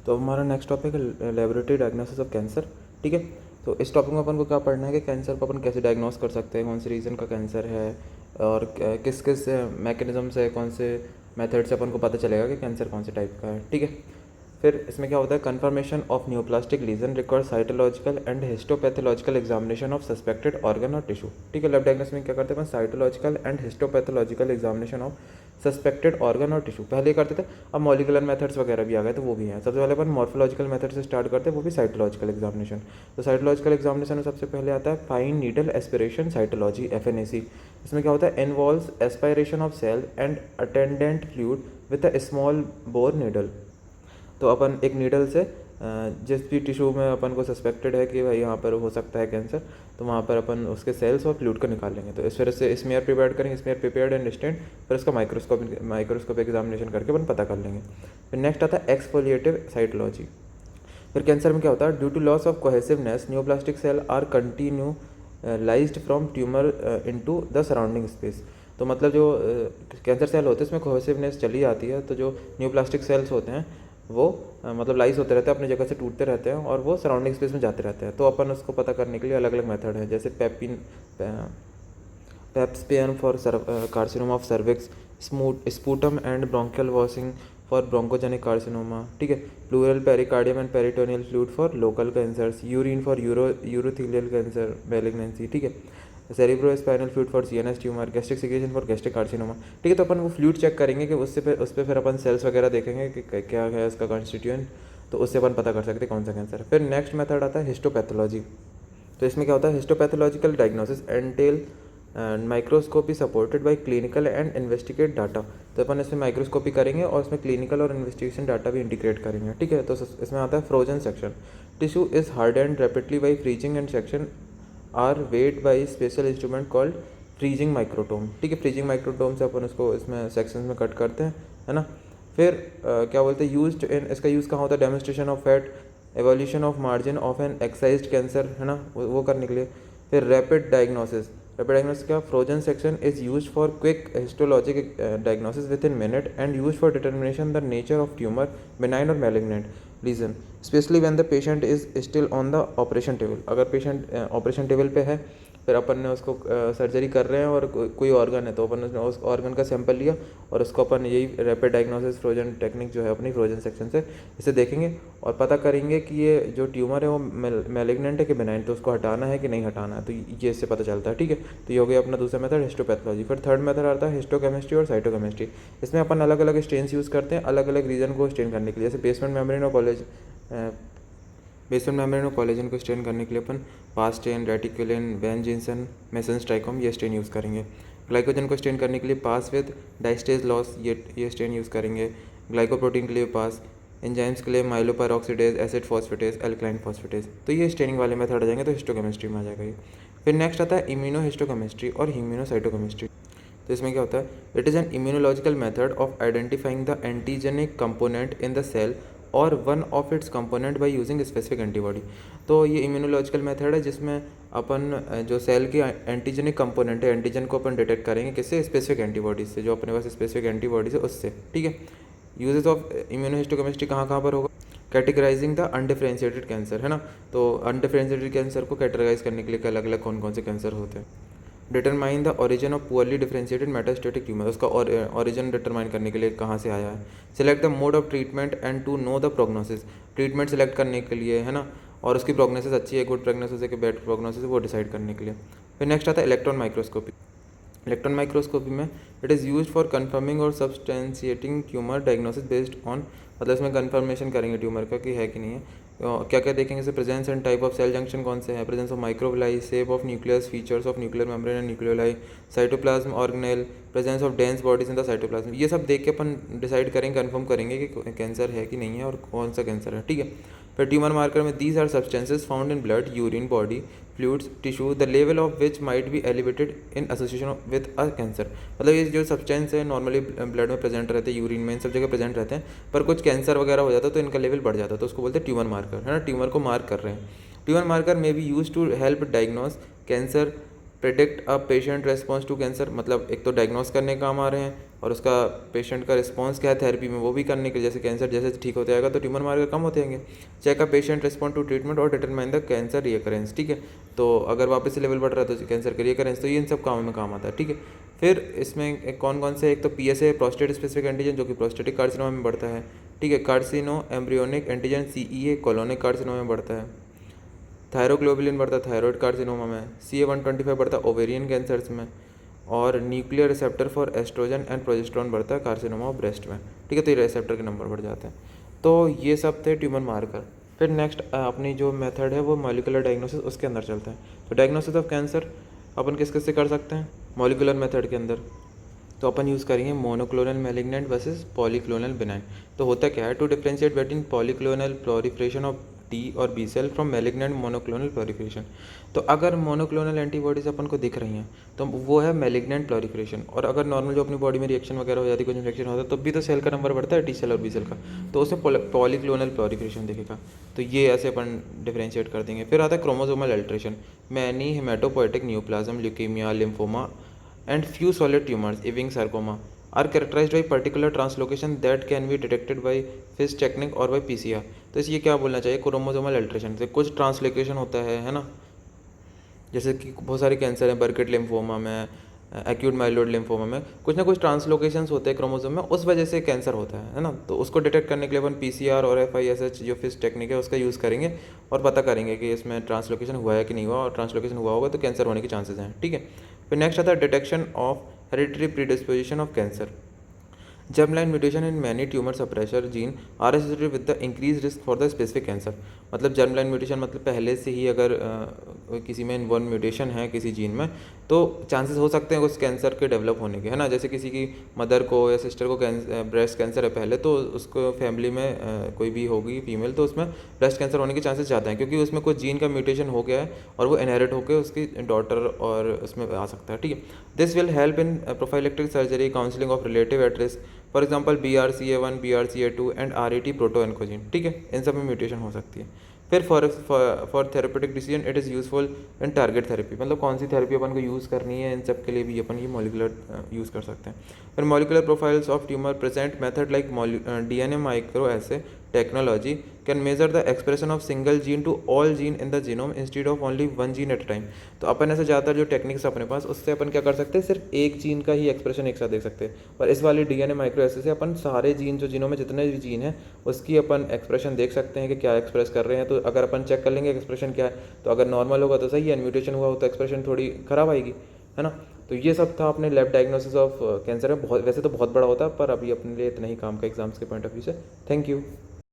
तो हमारा next topic है लेबोरेटरी डायग्नोसिस ऑफ कैंसर। ठीक है, तो इस टॉपिक में अपन को क्या पढ़ना है कि कैंसर को अपन कैसे डायग्नोस कर सकते हैं, कौन से रीज़न का कैंसर है और किस किस मैकेनिज्म से, कौन से मेथड से अपन को पता चलेगा कि कैंसर कौन से टाइप का है। ठीक है, फिर इसमें क्या होता है, confirmation of neoplastic lesion require cytological and histopathological examination of suspected organ और टिश्यू। ठीक है, लैब डायग्नोसिस में क्या करते हैं, cytological and histopathological examination of suspected organ और टिश्यू पहले करते थे, अब मॉलिकुलर मेथड्स वगैरह भी आ गए तो वो भी हैं। सबसे पहले अपन मॉर्फोलॉजिकल मेथड से स्टार्ट करते हैं, वो भी साइटोलॉजिकल एग्जामिनेशन। तो साइटोलॉजिकल एग्जामिनेशन में सबसे पहले आता है fine needle aspiration cytology, FNAC। इसमें क्या होता है, involves aspiration of cell and attendant fluid with a small bore needle. तो अपन एक नीडल से जिस भी टिश्यू में अपन को सस्पेक्टेड है कि भाई यहाँ पर हो सकता है कैंसर, तो वहाँ पर अपन उसके सेल्स और फ्लूइड को निकाल लेंगे। तो इस तरह से स्मीयर प्रिपेयर करेंगे, स्मीयर प्रिपेयर्ड एंड स्टेंड, फिर उसका माइक्रोस्कोप एग्जामिनेशन करके अपन पता कर लेंगे। फिर नेक्स्ट आता है एक्सफोलिएटिव साइटोलॉजी। फिर कैंसर में क्या होता है, due to loss of cohesiveness neoplastic cell are continue lysed from tumour into the surrounding space. तो मतलब जो कैंसर सेल होते हैं उसमें कोहेसिवनेस चली जाती है, तो जो न्यूप्लास्टिक सेल्स होते हैं वो मतलब लाइस होते रहते हैं, अपनी जगह से टूटते रहते हैं और वो सराउंडिंग स्पेस में जाते रहते हैं। तो अपन उसको पता करने के लिए अलग अलग मेथड है, जैसे pap smear for carcinoma of cervix, sputum and bronchial washing for bronchogenic carcinoma. ठीक है, pleural pericardium and peritoneal fluid for local cancers, urine for urothelial cancer malignancy. ठीक है, cerebrospinal fluid for CNS tumour, gastric secretion for gastric carcinoma. ठीक है, तो अपन वो fluid check करेंगे कि उस पर फिर अपन सेल्स वगैरह देखेंगे कि क्या है उसका कॉन्स्टिट्यूएंट, तो उससे अपन पता कर सकते हैं कौन सा कैंसर है। फिर नेक्स्ट मेथड आता है हिस्टोपैथोलॉजी। तो इसमें क्या होता है, histopathological diagnosis entail microscopy supported by clinical and investigate data. तो अपन इसमें माइक्रोस्कोपी करेंगे और इसमें क्लिनिकल और इन्वेस्टिगेशन डाटा भी इंटीग्रेट करेंगे। ठीक है, तो इसमें आता है frozen section. Tissue is hardened rapidly by freezing and section are wet by special instrument called freezing microtome. ठीक है, फ्रीजिंग माइक्रोटोम से अपन उसको इसमें सेक्शन में कट करते हैं, है ना। फिर क्या बोलते हैं, यूज इन, इसका यूज़ कहाँ होता है, demonstration of fat, evolution of margin of an excised cancer, है ना, वो करने के लिए। फिर रैपिड डायग्नोसिस क्या, frozen section is use for quick histologic diagnosis with in minute and use for determination the nature of tumour, benign और malignant lesion, specially when the patient is still on the operation table. अगर patient operation table पे है, फिर अपन ने उसको surgery कर रहे हैं और कोई ऑर्गन है, तो अपन ने उस ऑर्गन का सैंपल लिया और उसको अपन यही रैपिड डायग्नोसिस फ्रोजन टेक्निक जो है अपनी फ्रोजन सेक्शन से इसे देखेंगे और पता करेंगे कि ये जो ट्यूमर है वो मैलिग्नेंट है कि बेनाइन, तो उसको हटाना है कि नहीं हटाना है, तो ये इससे पता चलता है। ठीक है, तो ये हो गया अपना दूसरा मेथड हिस्टोपैथोलॉजी। फिर थर्ड मेथड आता है हिस्टोकेमिस्ट्री और साइटोकेमिस्ट्री। इसमें अपन अलग अलग स्टेन्स यूज़ करते हैं अलग अलग रीजन को स्टेन करने के लिए, जैसे बेसमेंट मेम्ब्रेन और कोलेजन को स्टेन करने के लिए अपन पास stain, reticulin, van Gieson, Masson स्ट्राइकम ये स्टेन यूज़ करेंगे। ग्लाइकोजन को स्टेन करने के लिए पास विद डाइस्टेज लॉस ये स्टेन यूज़ करेंगे। ग्लाइकोप्रोटीन के लिए पास, एंजाइम्स के लिए myeloperoxidase, acid phosphatase, alkaline phosphatase. तो ये स्टेनिंग वाले मेथड आ जाएंगे, तो हिस्टोकेमिस्ट्री में आ जाएगा ये। फिर नेक्स्ट आता है इम्यूनो हिस्टोकेमिस्ट्री और इम्यूनोसाइटोकेमिस्ट्री। तो इसमें क्या होता है, it is an immunological method of identifying the antigenic component in the cell और one of its component by using specific antibody. तो ये इम्यूनोलॉजिकल मेथड है जिसमें अपन जो सेल की एंटीजेनिक कंपोनेंट है, एंटीजन को अपन डिटेक्ट करेंगे किससे, स्पेसिफिक एंटीबॉडीज से, जो अपने पास स्पेसिफिक एंटीबॉडीज है उससे। ठीक है, यूजेस ऑफ इम्यूनोहिस्टोकेमिस्ट्री कहाँ कहाँ पर होगा, कैटेगराइजिंग द अनडिफरेंशिएटेड कैंसर, है ना। तो अनडिफरेंशिएटेड कैंसर को कैटेगराइज करने के लिए अलग अलग कौन कौन से कैंसर होते हैं। Determine the origin of poorly differentiated metastatic tumour, उसका ओरिजिन डिटरमाइन करने के लिए कहाँ से आया है। Select the mode of treatment and to know the prognosis, treatment select करने के लिए, है ना, और उसकी प्रोग्नोसिस अच्छी है, गुड प्रोग्नोसिस है कि बैड प्रोग्नोसिस है, वो डिसाइड करने के लिए। फिर नेक्स्ट आता है इलेक्ट्रॉन माइक्रोस्कोपी। इलेक्ट्रॉन माइक्रोस्कोपी में it is use for confirming और सब्सटेंशिएटिंग ट्यूमर डायग्नोसिस बेस्ड ऑन, मतलब इसमें कन्फर्मेशन करेंगे ट्यूमर का कि है कि नहीं है। क्या क्या देखेंगे, जैसे presence and type of cell junction कौन से हैं, presence of microvilli, shape of nucleus, features of nuclear membrane and nucleoli, cytoplasm organelle, presence of dense bodies in the cytoplasm. ये सब देख के अपन डिसाइड करेंगे, कंफर्म करेंगे कि कैंसर है कि नहीं है और कौन सा कैंसर है। ठीक है, फिर ट्यूमर मार्कर में these are substances found in blood, urine, body fluids, tissue, the level of which might be elevated in association with a cancer. मतलब ये जो सब्सटेंस है नॉर्मली ब्लड में प्रेजेंट रहते हैं, यूरिन में, इन सब जगह प्रेजेंट रहते हैं, पर कुछ कैंसर वगैरह हो जाता है तो इनका लेवल बढ़ जाता है, तो उसको बोलते हैं ट्यूमर मार्कर, है ना, ट्यूमर को मार्क कर रहे हैं। Tumour marker may be used to help diagnose cancer, predict a patient response to cancer, मतलब एक तो डायग्नोस करने काम आ रहे हैं, और उसका पेशेंट का रिस्पॉन्स क्या है थेरेपी में वो भी करने के लिए, जैसे कैंसर जैसे ठीक होते जाएगा तो ट्यूमर मार्कर कम होते जाएंगे। Check a patient respond to treatment और डिटरमाइन द कैंसर रिकरेंस, ठीक है। तो अगर वापस से लेवल बढ़ रहा है तो कैंसर का रिकरेंस, तो ये इन सब कामों में काम आता है, ठीक है। फिर इसमें कौन कौन से, एक तो PSA प्रोस्टेट स्पेसिफिक एंटीजन जो कि प्रोस्टेटिक कार्सिनोमा में बढ़ता है, ठीक है। कार्सिनो embryonic antigen CEA colonic carcinoma में बढ़ता है। थायरोग्लोबुलिन बढ़ता है थायराइड कार्सिनोमा में। CA-125 बढ़ता है ओवेरियन कैंसर्स में। और nuclear receptor for oestrogen and progesterone बढ़ता है कार्सिनोमा ऑफ ब्रेस्ट में, ठीक है। तो ये रिसेप्टर के नंबर बढ़ जाते हैं। तो ये सब थे ट्यूमर मार्कर। फिर नेक्स्ट अपनी जो मेथड है वो मॉलिक्यूलर डायग्नोसिस, उसके अंदर चलते हैं। तो डायग्नोसिस ऑफ कैंसर अपन किस किस से कर सकते हैं मॉलिक्यूलर मेथड के अंदर, तो अपन यूज़ करेंगे monoclonal malignant versus polyclonal benign. तो होता क्या है, to differentiate between polyclonal proliferation of T और B cell from malignant monoclonal proliferation. तो अगर मोनोक्लोनल एंटीबॉडीज अपन को दिख रही हैं तो वो है मैलिग्नेंट प्लोरिफरेशन, और अगर नॉर्मल जो अपनी बॉडी में रिएक्शन वगैरह हो जाती है, कुछ इन्फेक्शन होता है, तो भी तो सेल का नंबर बढ़ता है T सेल और B सेल का, तो उसमें पॉलीक्लोनल प्लोरिफरेशन दिखेगा। तो ये ऐसे अपन डिफरेंशिएट कर देंगे। फिर आता है chromosomal alteration, many haematopoietic neoplasm, leukaemia, lymphoma and few solid tumors, Ewing sarcoma, are characterized by particular translocation that can be detected by FISH technique or by PCR। तो इसलिए क्या बोलना चाहिए, क्रोमोसोमल अल्ट्रेशन से कुछ ट्रांसलोकेशन होता है ना। जैसे कि बहुत सारे कैंसर हैं, बर्केट लिम्फोमा में, एक्यूट माइलोइड लिम्फोमा में कुछ ना कुछ ट्रांसलोकेशंस होते हैं क्रोमोसोम में, उस वजह से कैंसर होता है ना। तो उसको डिटेक्ट करने के लिए अपन PCR और FISH जो FISH टेक्निक है उसका यूज़ करेंगे और पता करेंगे कि इसमें ट्रांसलोकेशन हुआ है कि नहीं हुआ, और ट्रांसलोकेशन हुआ होगा तो कैंसर होने के चांसेस हैं, ठीक है। फिर नेक्स्ट आता है detection of hereditary predisposition of cancer. Germline mutation in many tumor suppressor gene are associated with the increased risk for the specific cancer। मतलब germline mutation मतलब पहले से ही अगर किसी में वन म्यूटेशन है किसी जीन में, तो चांसेस हो सकते हैं उस कैंसर के डेवलप होने के, है ना। जैसे किसी की मदर को या सिस्टर को ब्रेस्ट कैंसर है पहले, तो उसको फैमिली में कोई भी होगी फीमेल, तो उसमें ब्रेस्ट कैंसर होने के चांसेस ज़्यादा हैं, क्योंकि उसमें कुछ जीन का म्यूटेशन हो गया है और वो इनहेरिट होकर उसकी डॉटर और उसमें आ सकता है, ठीक है। This will help in prophylactic surgery, counselling of relative at risk, for example BRCA1, BRCA2 and RET प्रोटोएनकोजीन, ठीक है। इन सब में म्यूटेशन हो सकती है। फिर for therapeutic decision it is useful in target therapy, मतलब कौन सी थेरेपी अपन को यूज़ करनी है, इन सब के लिए भी अपन ये मॉलिकुलर यूज़ कर सकते हैं। फिर molecular profiles of tumour present method like DNA microarray technology can measure the expression of single gene to all gene in the genome instead of only one gene at time. तो अपन ऐसे ज़्यादातर जो techniques अपने पास, उससे अपन क्या कर सकते हैं, सिर्फ एक जीन का ही एक्सप्रेशन एक साथ देख सकते हैं। और इस वाली DNA माइक्रो एसे से अपन सारे जीन जो जीनों में जितने भी जीन हैं उसकी अपन एक्सप्रेशन देख सकते हैं कि क्या एक्सप्रेस कर रहे हैं। तो अगर अपन चेक कर लेंगे एक्सप्रेशन क्या है, तो अगर नॉर्मल होगा तो सही है, म्यूटेशन हुआ हो तो एक्सप्रेशन थोड़ी ख़राब आएगी, है ना। तो ये सब था अपने लैब डायग्नोसिस ऑफ कैंसर में। बहुत वैसे तो बहुत बड़ा होता है, पर अभी अपने लिए इतना ही काम का एग्जाम्स के पॉइंट ऑफ व्यू से। Thank you.